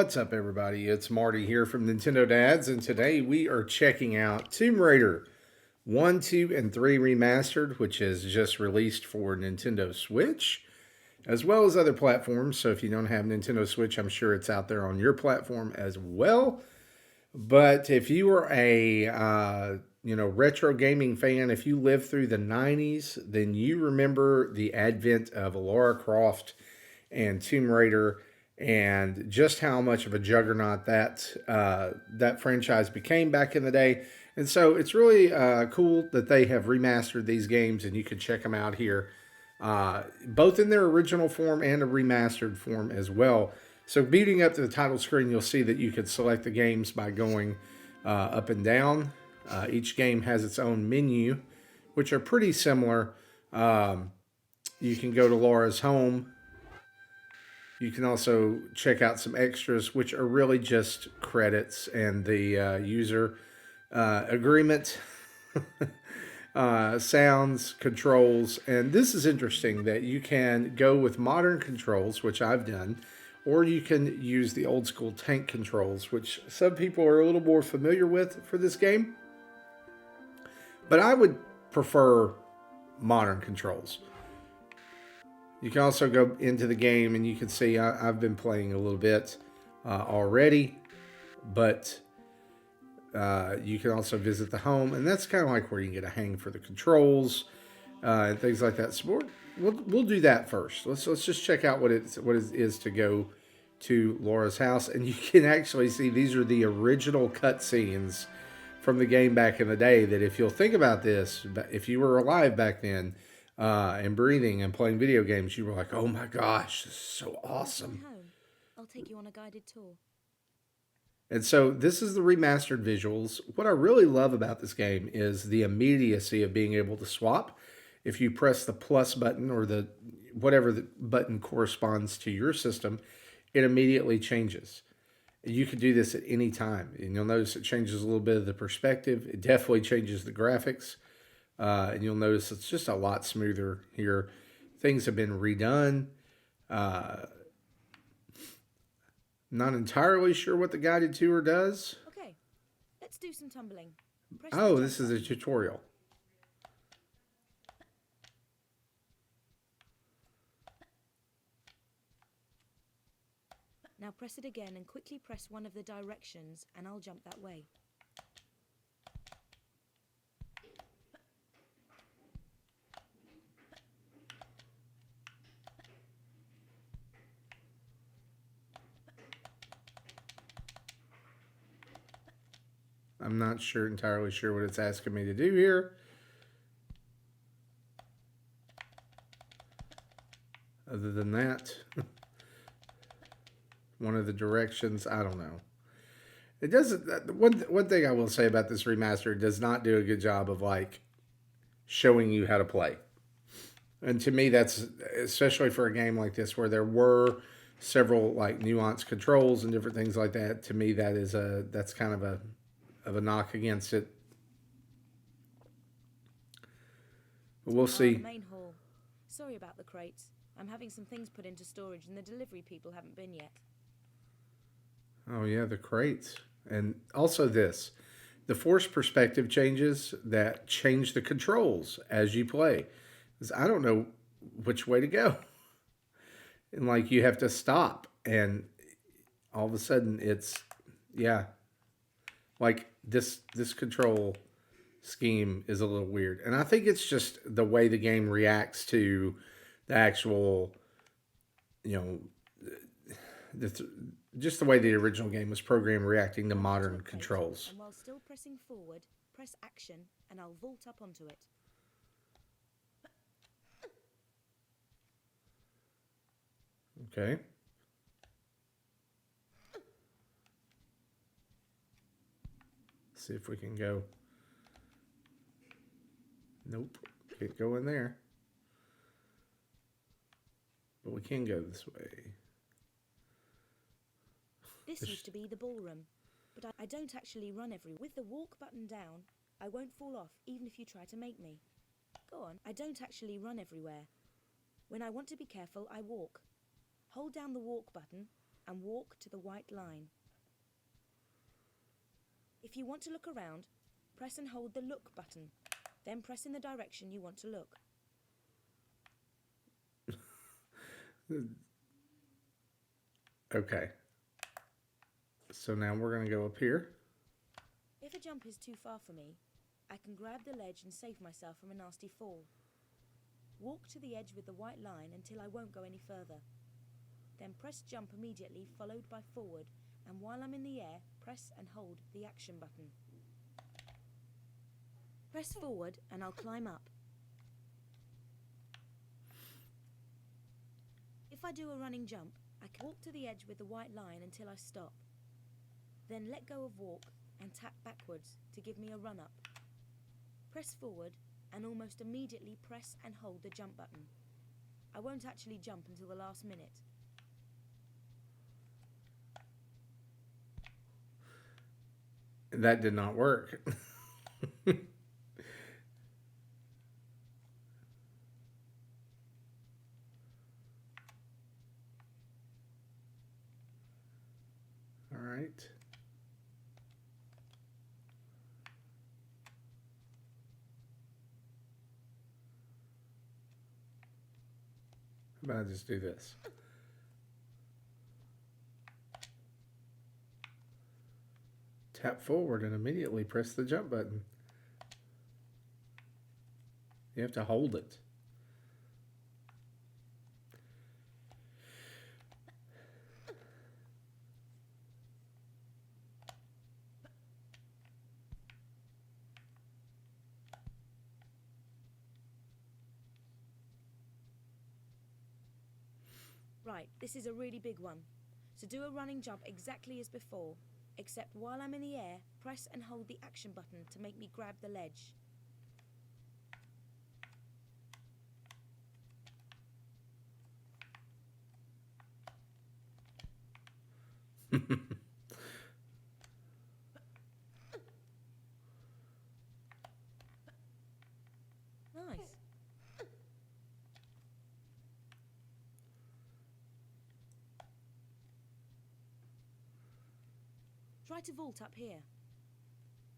What's up, everybody? It's Marty here from Nintendo Dads, and today we are checking out Tomb Raider 1, 2, and 3 Remastered, which is just released for Nintendo Switch, as well as other platforms. So if you don't have Nintendo Switch, I'm sure it's out there on your platform as well. But if you are a retro gaming fan, if you lived through the 90s, then you remember the advent of Lara Croft and Tomb Raider, and just how much of a juggernaut that franchise became back in the day. And so it's really cool that they have remastered these games, and you can check them out here, both in their original form and a remastered form as well. So beating up to the title screen, you'll see that you can select the games by going up and down. Each game has its own menu, which are pretty similar. You can go to Laura's home. You can also check out some extras, which are really just credits and the user agreement, sounds, controls. And this is interesting that you can go with modern controls, which I've done, or you can use the old school tank controls, which some people are a little more familiar with for this game. But I would prefer modern controls. You can also go into the game and you can see I've been playing a little bit already, but you can also visit the home, and that's kind of like where you can get a hang for the controls and things like that. So we'll do that first. Let's just check out what it is to go to Laura's house, and you can actually see these are the original cutscenes from the game back in the day. That if you'll think about this, if you were alive back then. And breathing and playing video games, you were like, oh my gosh, this is so awesome. I'll take you on a guided tour. And so this is the remastered visuals. What I really love about this game is the immediacy of being able to swap. If you press the plus button or the whatever the button corresponds to your system, it immediately changes. You can do this at any time. And you'll notice it changes a little bit of the perspective. It definitely changes the graphics. And you'll notice it's just a lot smoother here. Things have been redone. Not entirely sure what the guided tour does. Okay, let's do some tumbling. Oh, this is a tutorial. Now press it again and quickly press one of the directions, and I'll jump that way. I'm not entirely sure what it's asking me to do here. Other than that, one of the directions, I don't know. It doesn't. One thing I will say about this remaster, it does not do a good job of like showing you how to play. And to me, that's especially for a game like this where there were several like nuanced controls and different things like that. To me, that's kind of a knock against it. But we'll see. The main hall. Sorry about the crates. I'm having some things put into storage and the delivery people haven't been yet. Oh yeah, the crates. And also the force perspective changes that change the controls as you play. Because I don't know which way to go. And like you have to stop, and all of a sudden it's like this control scheme is a little weird. And I think it's just the way the game reacts to the actual, just the way the original game was programmed reacting to modern controls. And while still pressing forward, press action and I'll vault up onto it. Okay. See if we can go. Nope. Can't go in there. But we can go this way. This used to be the ballroom, but I don't actually run everywhere. With the walk button down, I won't fall off even if you try to make me. Go on. I don't actually run everywhere. When I want to be careful, I walk. Hold down the walk button, and walk to the white line. If you want to look around, press and hold the look button, then press in the direction you want to look. Okay. So now we're going to go up here. If a jump is too far for me, I can grab the ledge and save myself from a nasty fall. Walk to the edge with the white line until I won't go any further. Then press jump immediately, followed by forward, and while I'm in the air, press and hold the action button. Press forward and I'll climb up. If I do a running jump, I can walk to the edge with the white line until I stop. Then let go of walk and tap backwards to give me a run up. Press forward and almost immediately press and hold the jump button. I won't actually jump until the last minute. That did not work. All right. How about I just do this? Tap forward and immediately press the jump button. You have to hold it. Right, this is a really big one. So do a running jump exactly as before, except while I'm in the air, press and hold the action button to make me grab the ledge. Nice. Try to vault up here.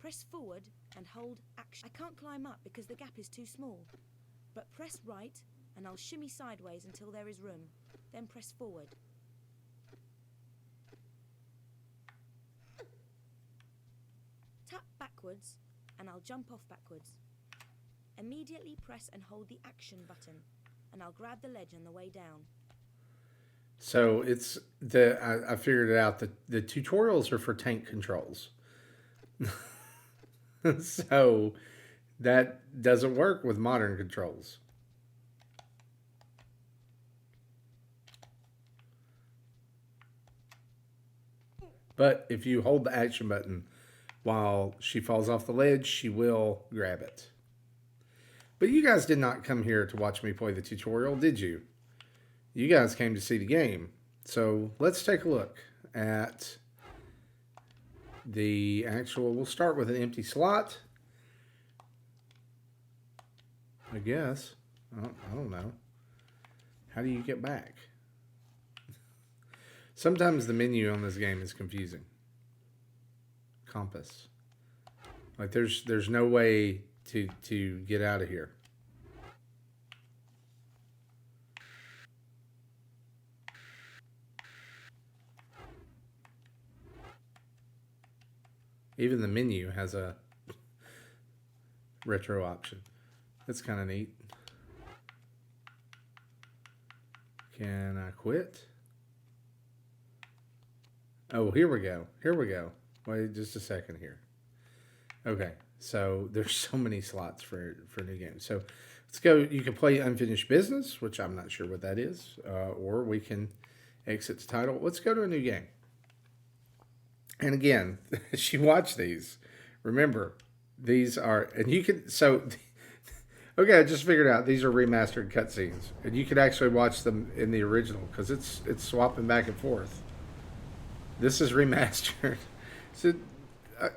Press forward and hold action. I can't climb up because the gap is too small. But press right and I'll shimmy sideways until there is room. Then press forward. Tap backwards and I'll jump off backwards. Immediately press and hold the action button and I'll grab the ledge on the way down. So it's I figured it out. The tutorials are for tank controls. So that doesn't work with modern controls. But if you hold the action button while she falls off the ledge, she will grab it. But you guys did not come here to watch me play the tutorial, did you? You guys came to see the game. So let's take a look at the actual... We'll start with an empty slot. I guess. I don't know. How do you get back? Sometimes the menu on this game is confusing. Compass. Like there's no way to get out of here. Even the menu has a retro option. That's kind of neat. Can I quit? Oh, here we go. Here we go. Wait just a second here. Okay, so there's so many slots for new games. So let's go. You can play Unfinished Business, which I'm not sure what that is, or we can exit the title. Let's go to a new game. And again, as you watch these, remember, these are, and you can, so, okay, I just figured out these are remastered cutscenes. And you can actually watch them in the original because it's swapping back and forth. This is remastered. So,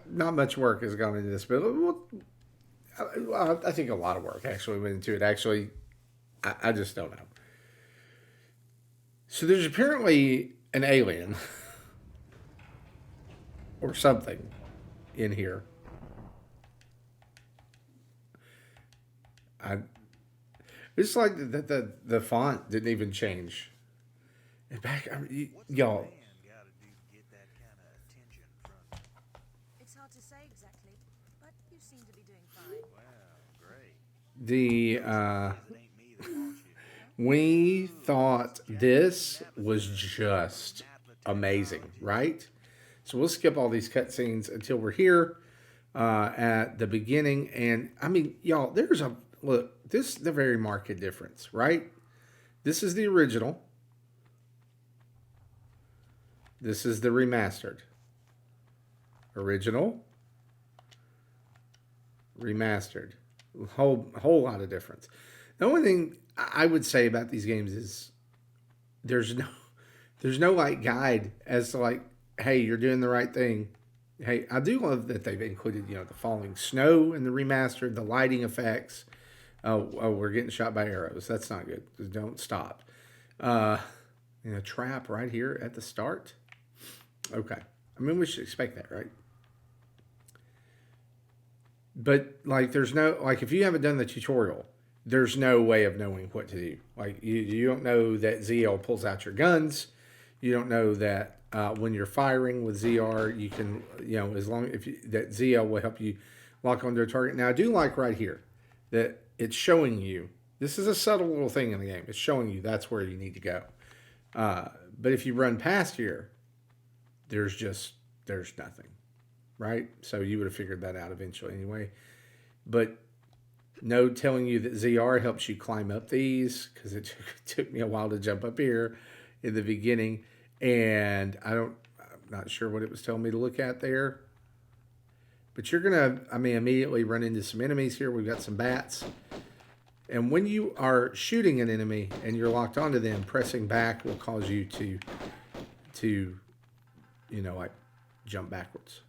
not much work has gone into this, but I think a lot of work actually went into it. Actually, I just don't know. So there's apparently an alien or something in here. I It's like the font didn't even change. And back, y'all, It's hard to say exactly, but you seem to be doing fine. the we thought this was just amazing, right? So we'll skip all these cutscenes until we're here at the beginning. And I mean, y'all, there's a look. This is the very marked difference, right? This is the original. This is the remastered. Original, remastered. Whole lot of difference. The only thing I would say about these games is there's no there's no like guide as to like, hey, you're doing the right thing. Hey, I do love that they've included, the falling snow in the remastered, the lighting effects. Oh, we're getting shot by arrows. That's not good. Just don't stop. Uh, trap right here at the start. Okay. I mean, we should expect that, right? But like, there's no like if you haven't done the tutorial, there's no way of knowing what to do. Like you don't know that ZL pulls out your guns. You don't know that when you're firing with ZR, you can as long if you, that ZL will help you lock onto a target. Now I do like right here that it's showing you. This is a subtle little thing in the game. It's showing you that's where you need to go. But if you run past here, there's nothing, right? So you would have figured that out eventually anyway. But no telling you that ZR helps you climb up these because it took me a while to jump up here in the beginning, and I'm not sure what it was telling me to look at there. But you're gonna, immediately run into some enemies here. We've got some bats, and when you are shooting an enemy and you're locked onto them, pressing back will cause you to like jump backwards.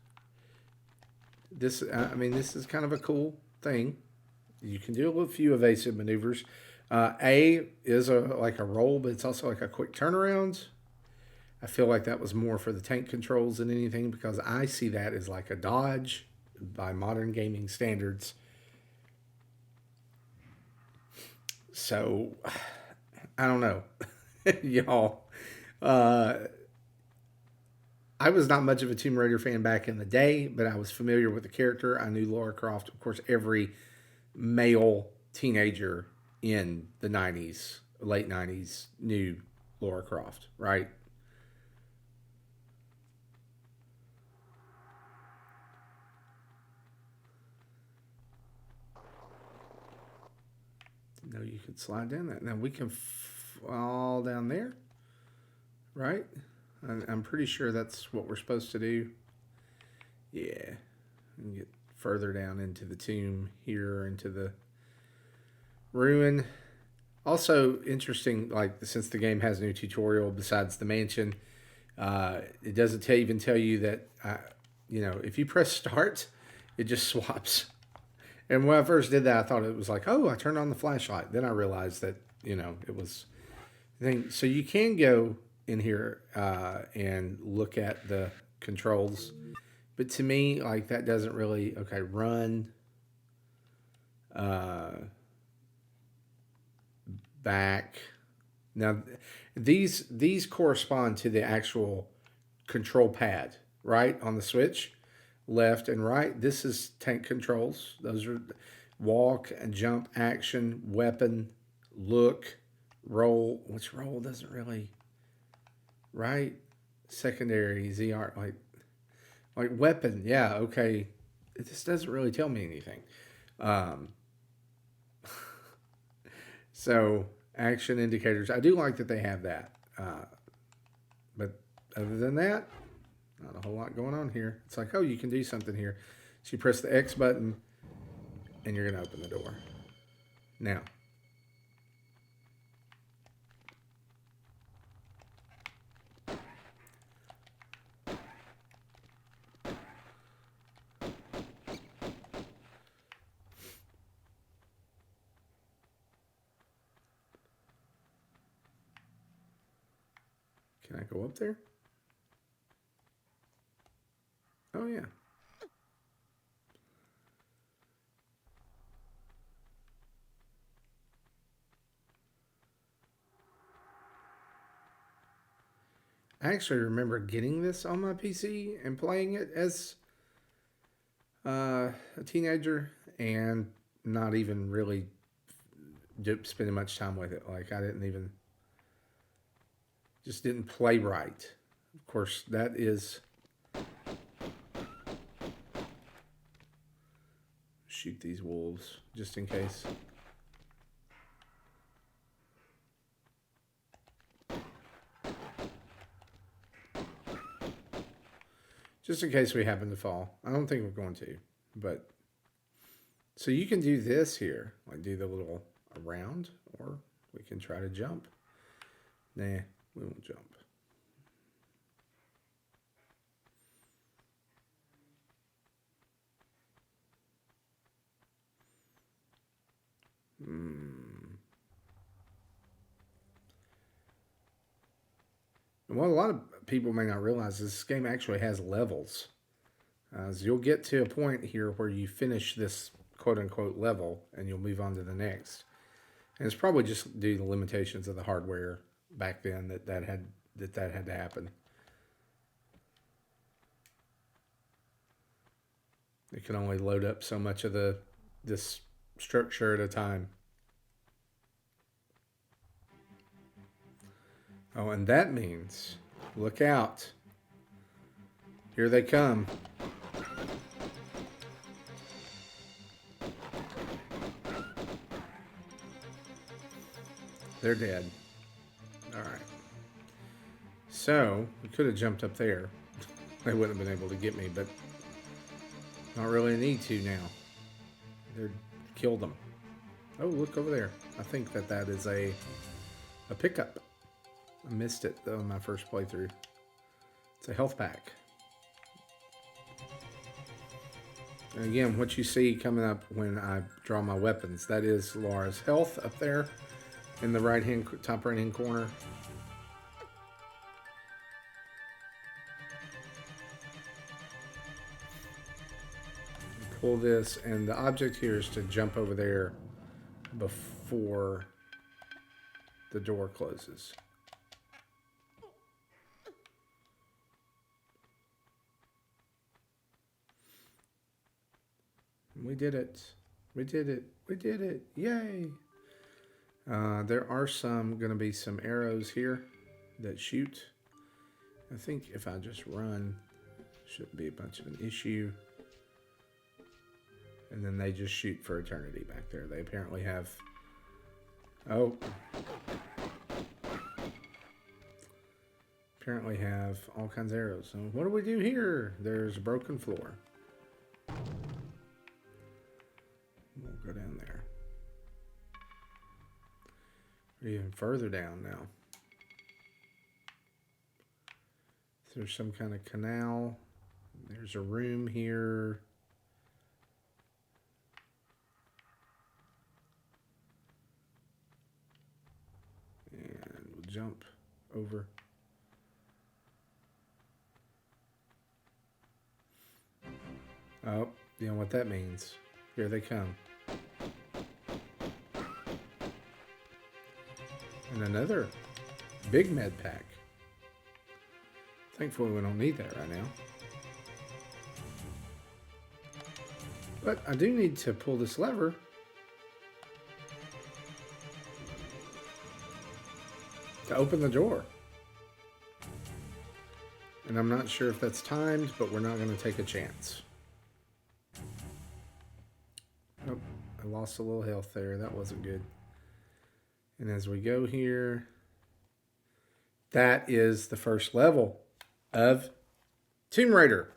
This is kind of a cool thing. You can do a few evasive maneuvers. A is like a roll, but it's also like a quick turnaround. I feel like that was more for the tank controls than anything because I see that as like a dodge by modern gaming standards. So, I don't know. Y'all. I was not much of a Tomb Raider fan back in the day, but I was familiar with the character. I knew Lara Croft. Of course, every male teenager in the 90s, late 90s, knew Lara Croft, right? No, you could slide down that. Now we can fall down there, right? I'm pretty sure that's what we're supposed to do. Yeah. And get further down into the tomb here, into the ruin. Also interesting, like since the game has no tutorial besides the mansion, it doesn't even tell you that, if you press start, it just swaps. And when I first did that, I thought it was like, oh, I turned on the flashlight. Then I realized that, it was the thing. So you can go in here and look at the controls. But to me, like that doesn't really, okay, run, back. Now, these correspond to the actual control pad, right, on the Switch, left and right. This is tank controls. Those are walk and jump, action, weapon, look, roll. Which roll doesn't really, right? Secondary, ZR, like weapon. Yeah, okay. This doesn't really tell me anything. So action indicators. I do like that they have that. But other than that, not a whole lot going on here. It's like, oh, you can do something here. So you press the X button and you're going to open the door. Now, Can I go up there? Oh, yeah. I actually remember getting this on my PC and playing it as a teenager and not even really spending much time with it. Like, I didn't even, just didn't play right. Of course, that is, shoot these wolves just in case. Just in case we happen to fall. I don't think we're going to, but so you can do this here, like do the little around, or we can try to jump. Nah, we won't jump. What a lot of people may not realize is this game actually has levels. So you'll get to a point here where you finish this quote-unquote level and you'll move on to the next. And it's probably just due to the limitations of the hardware back then that had to happen. It can only load up so much of this structure at a time. Oh, and that means, look out. Here they come. They're dead. All right. So, we could have jumped up there. They wouldn't have been able to get me, but not really a need to now. They're killed them. Oh, look over there. I think that is a pickup. I missed it though in my first playthrough. It's a health pack. And again, what you see coming up when I draw my weapons, that is Lara's health up there in the top right hand corner. Pull this, and the object here is to jump over there before the door closes. We did it. We did it. We did it. Yay. There are going to be some arrows here that shoot. I think if I just run, shouldn't be a bunch of an issue. And then they just shoot for eternity back there. They apparently have... Oh. Apparently have all kinds of arrows. So what do we do here? There's a broken floor. We'll go down there. We're even further down now. So there's some kind of canal. There's a room here. And we'll jump over. Oh, you know what that means. Here they come. And another big med pack. Thankfully, we don't need that right now. But I do need to pull this lever. To open the door. And I'm not sure if that's timed, but we're not going to take a chance. Oh, I lost a little health there. That wasn't good. And as we go here, that is the first level of Tomb Raider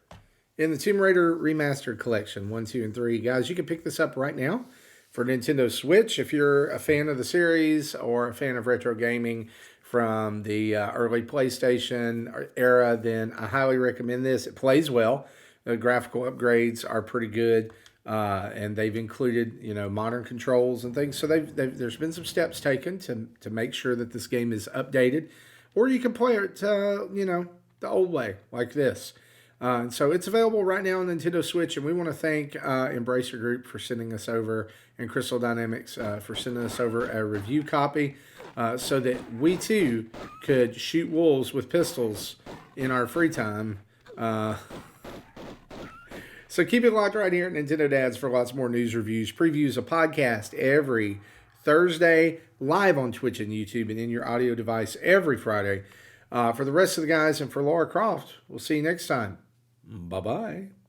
in the Tomb Raider Remastered Collection 1, 2, and 3. Guys, you can pick this up right now for Nintendo Switch if you're a fan of the series or a fan of retro gaming from the early PlayStation era. Then I highly recommend this. It plays well. The graphical upgrades are pretty good. And they've included, modern controls and things. So there's been some steps taken to make sure that this game is updated or you can play it, the old way like this. And so it's available right now on Nintendo Switch, and we want to thank Embracer Group for sending us over, and Crystal Dynamics for sending us over a review copy, so that we too could shoot wolves with pistols in our free time. So keep it locked right here at Nintendo Dads for lots more news, reviews, previews, a podcast every Thursday, live on Twitch and YouTube, and in your audio device every Friday. For the rest of the guys and for Lara Croft, we'll see you next time. Bye-bye.